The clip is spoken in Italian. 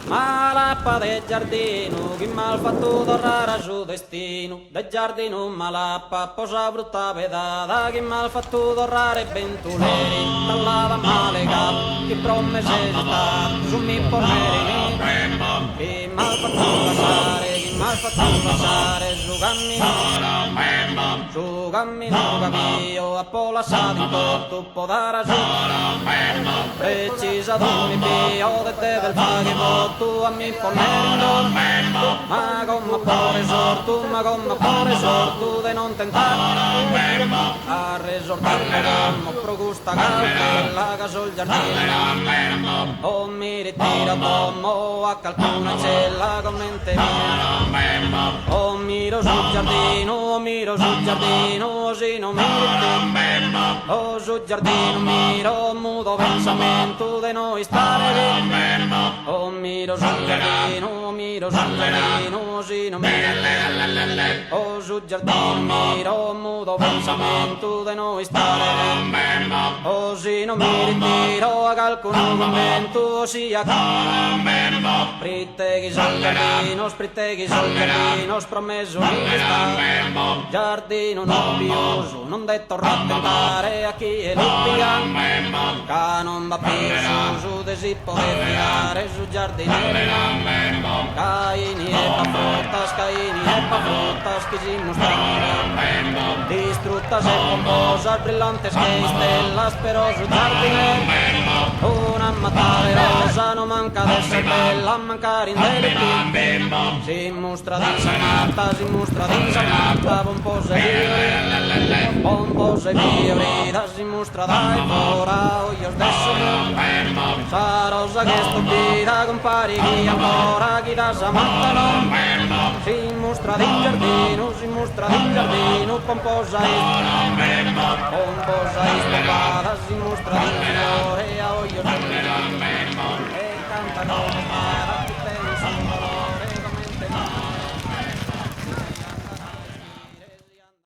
Malappa del giardino, chi mal fatto tornare su destino, del giardino malappa, posa brutta pedata, chi mal fatto tornare ventuleri, dall'ava male capo, chi promesse sta, su mi porneri, chi mal fatto lasciare, chi mal fatto lasciare, su cammino capio, a po' lasciato in tutto, può dare su, precisa tu mi pio, de te del faghi, tu a mi ponendo, ma come pure sortu, ma come pure sortu, de non tentare, a resortare come progusta calda, che sul giardino, o mi ritira pomo, a calcuna cella, commente mia, o miro sul giardino, si non mi ritira, o sul giardino miro, mudo pensamento de noi stare bene, o miro sul giardino, si non mi ritira, o sul giardino miro, mudo pensamento de noi stare bene, o si non mi ritiro, a calcolo commento, sia spritteghi sul giardino, spromesso di sta, giardino nobbioso, non detto rattentare a chi è luppia, che non va più su de si può tirare su giardinello, caini e fruttas, che si mostrano, distruttas e pomposas, brillantes che stellas, però su giardinello, una matale rosa non manca d'essere bella, a mancare in delitto, si mostra d'insalata, pompose vivrida, si mostra dai fora, io stesso, sa rosa che stupida, compari chi ancora, chi da s'amattano, si mostra di giardino, pomposa istopada, si mostra di fiore, a io stesso, e cantano